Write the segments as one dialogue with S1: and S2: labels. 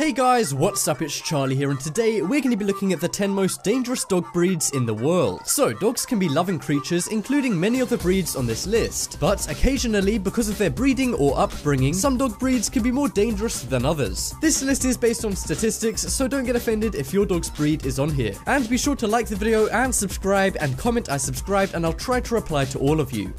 S1: Hey guys, what's up? It's Charlie here, and today we're going to be looking at the 10 most dangerous dog breeds in the world. So, dogs can be loving creatures, including many of the breeds on this list. But occasionally, because of their breeding or upbringing, some dog breeds can be more dangerous than others. This list is based on statistics, so don't get offended if your dog's breed is on here. And be sure to like the video and subscribe and comment I subscribed, and I'll try to reply to all of you.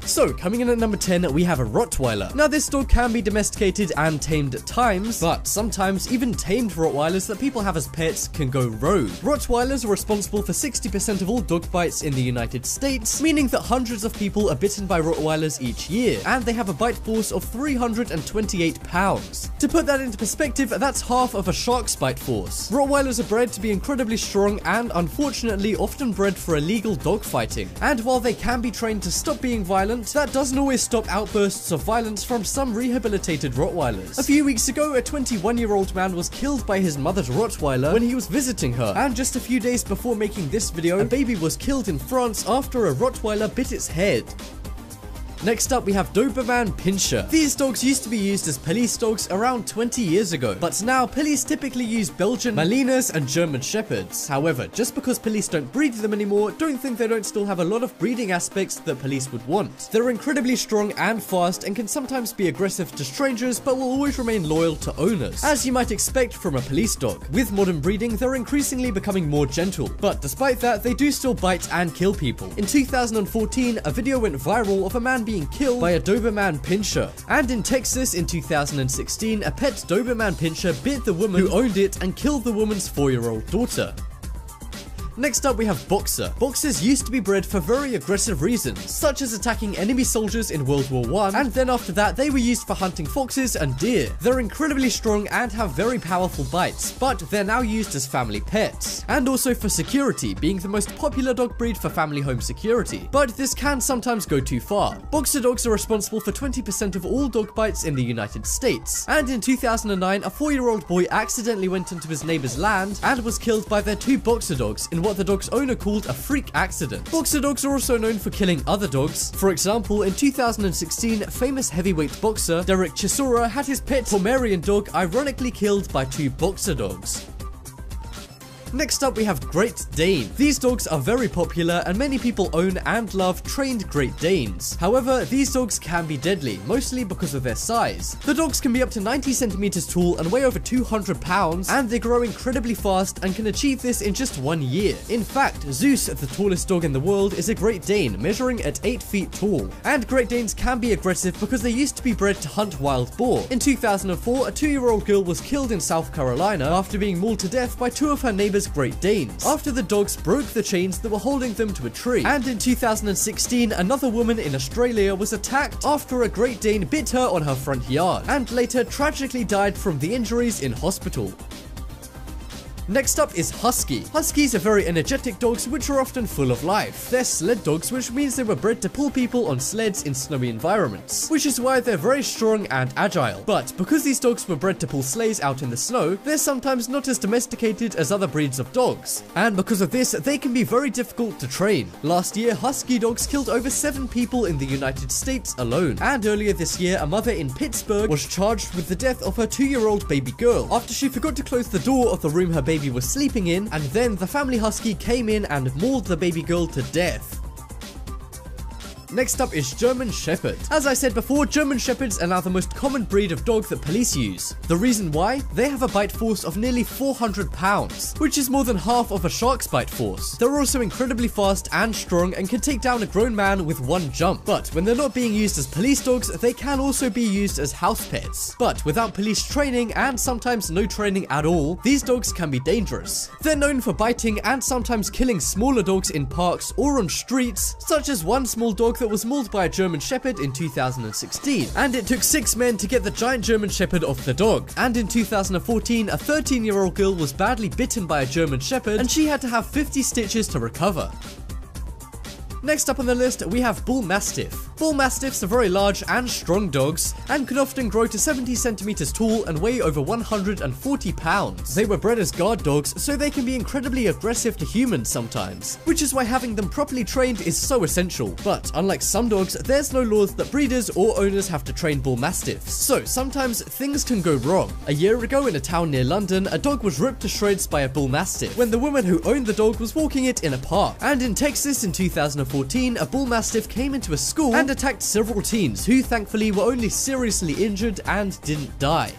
S1: So, coming in at number 10, we have a Rottweiler. Now, this dog can be domesticated and tamed at times, but sometimes even tamed Rottweilers that people have as pets can go rogue. Rottweilers are responsible for 60% of all dog bites in the United States, meaning that hundreds of people are bitten by Rottweilers each year, and they have a bite force of 328 pounds. To put that into perspective, that's half of a shark's bite force. Rottweilers are bred to be incredibly strong and, unfortunately, often bred for illegal dog fighting. And while they can be trained to stop being violent, that doesn't always stop outbursts of violence from some rehabilitated Rottweilers. A few weeks ago, a 21-year-old man was killed by his mother's Rottweiler when he was visiting her, and just a few days before making this video, a baby was killed in France after a Rottweiler bit its head. Next up, we have Doberman Pinscher. These dogs used to be used as police dogs around 20 years ago, but now police typically use Belgian Malinois and German Shepherds. However, just because police don't breed them anymore, don't think they don't still have a lot of breeding aspects that police would want. They're incredibly strong and fast and can sometimes be aggressive to strangers, but will always remain loyal to owners, as you might expect from a police dog. With modern breeding, they're increasingly becoming more gentle, but despite that, they do still bite and kill people. In 2014, a video went viral of a man being killed by a Doberman Pinscher. And in Texas in 2016, a pet Doberman Pinscher bit the woman who owned it and killed the woman's 4-year-old daughter. Next up, we have Boxer. Boxers used to be bred for very aggressive reasons, such as attacking enemy soldiers in World War I, and then after that, they were used for hunting foxes and deer. They're incredibly strong and have very powerful bites, but they're now used as family pets, and also for security, being the most popular dog breed for family home security. But this can sometimes go too far. Boxer dogs are responsible for 20% of all dog bites in the United States, and in 2009, a 4-year-old boy accidentally went into his neighbor's land and was killed by their 2 boxer dogs in what the dog's owner called a freak accident. Boxer dogs are also known for killing other dogs. For example, in 2016, famous heavyweight boxer Derek Chisora had his pet Pomeranian dog ironically killed by 2 boxer dogs. Next up, we have Great Dane. These dogs are very popular and many people own and love trained Great Danes. However, these dogs can be deadly, mostly because of their size. The dogs can be up to 90 centimeters tall and weigh over 200 pounds, and they grow incredibly fast and can achieve this in just 1 year. In fact, Zeus, the tallest dog in the world, is a Great Dane, measuring at 8 feet tall. And Great Danes can be aggressive because they used to be bred to hunt wild boar. In 2004, a 2-year-old girl was killed in South Carolina after being mauled to death by 2 of her neighbors' Great Danes, after the dogs broke the chains that were holding them to a tree. And in 2016, another woman in Australia was attacked after a Great Dane bit her on her front yard, and later tragically died from the injuries in hospital. Next up is Husky. Huskies are very energetic dogs which are often full of life. They're sled dogs, which means they were bred to pull people on sleds in snowy environments, which is why they're very strong and agile. But because these dogs were bred to pull sleighs out in the snow, they're sometimes not as domesticated as other breeds of dogs. And because of this, they can be very difficult to train. Last year, Husky dogs killed over 7 people in the United States alone. And earlier this year, a mother in Pittsburgh was charged with the death of her 2-year-old baby girl after she forgot to close the door of the room her baby was sleeping in, and then the family husky came in and mauled the baby girl to death. Next up is German Shepherd. As I said before, German Shepherds are now the most common breed of dog that police use. The reason why? They have a bite force of nearly 400 pounds, which is more than half of a shark's bite force. They're also incredibly fast and strong and can take down a grown man with 1 jump. But when they're not being used as police dogs, they can also be used as house pets. But without police training, and sometimes no training at all, these dogs can be dangerous. They're known for biting and sometimes killing smaller dogs in parks or on streets, such as one small dog that was mauled by a German Shepherd in 2016, and it took 6 men to get the giant German Shepherd off the dog. And in 2014, a 13-year-old girl was badly bitten by a German Shepherd, and she had to have 50 stitches to recover. Next up on the list, we have Bull Mastiff. Bull Mastiffs are very large and strong dogs, and can often grow to 70 centimeters tall and weigh over 140 pounds. They were bred as guard dogs, so they can be incredibly aggressive to humans sometimes, which is why having them properly trained is so essential. But unlike some dogs, there's no laws that breeders or owners have to train Bull Mastiffs, so sometimes things can go wrong. A year ago in a town near London, a dog was ripped to shreds by a Bull Mastiff when the woman who owned the dog was walking it in a park. And in Texas in 2014, a Bull Mastiff came into a school and attacked several teens who thankfully were only seriously injured and didn't die.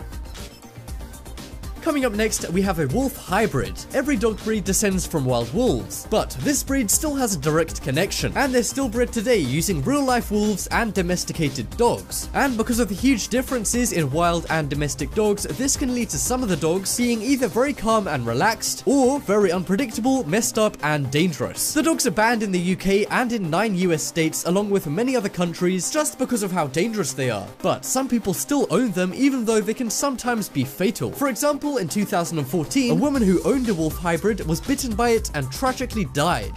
S1: Coming up next, we have a wolf hybrid. Every dog breed descends from wild wolves, but this breed still has a direct connection, and they're still bred today using real-life wolves and domesticated dogs. And because of the huge differences in wild and domestic dogs, this can lead to some of the dogs being either very calm and relaxed, or very unpredictable, messed up, and dangerous. The dogs are banned in the UK and in 9 US states, along with many other countries, just because of how dangerous they are. But some people still own them, even though they can sometimes be fatal. For example, in 2014, a woman who owned a wolf hybrid was bitten by it and tragically died.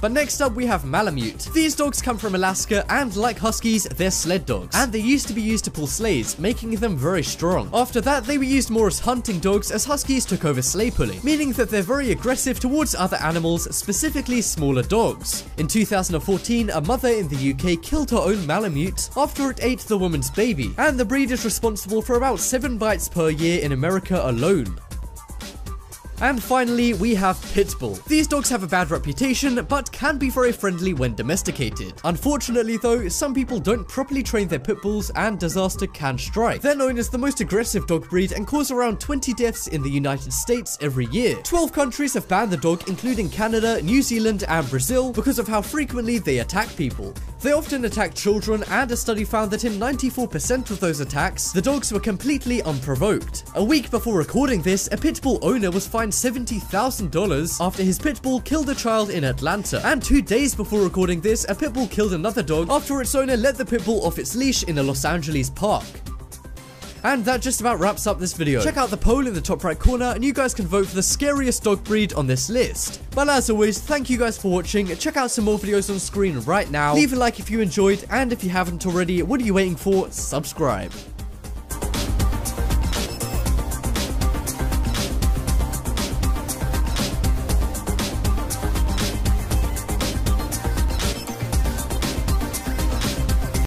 S1: But next up we have Malamute. These dogs come from Alaska, and like huskies, they're sled dogs, and they used to be used to pull sleighs, making them very strong. After that, they were used more as hunting dogs, as huskies took over sleigh pulling, meaning that they're very aggressive towards other animals, specifically smaller dogs. In 2014, a mother in the UK killed her own Malamute after it ate the woman's baby, and the breed is responsible for about 7 bites per year in America alone. And finally, we have Pitbull. These dogs have a bad reputation, but can be very friendly when domesticated. Unfortunately though, some people don't properly train their Pitbulls and disaster can strike. They're known as the most aggressive dog breed and cause around 20 deaths in the United States every year. 12 countries have banned the dog, including Canada, New Zealand, and Brazil, because of how frequently they attack people. They often attack children, and a study found that in 94% of those attacks, the dogs were completely unprovoked. A week before recording this, a Pitbull owner was fined $70,000 after his Pitbull killed a child in Atlanta. And 2 days before recording this, a Pitbull killed another dog after its owner let the Pitbull off its leash in a Los Angeles park. And that just about wraps up this video. Check out the poll in the top right corner and you guys can vote for the scariest dog breed on this list. But as always, thank you guys for watching. Check out some more videos on screen right now. Leave a like if you enjoyed, and if you haven't already, what are you waiting for? Subscribe.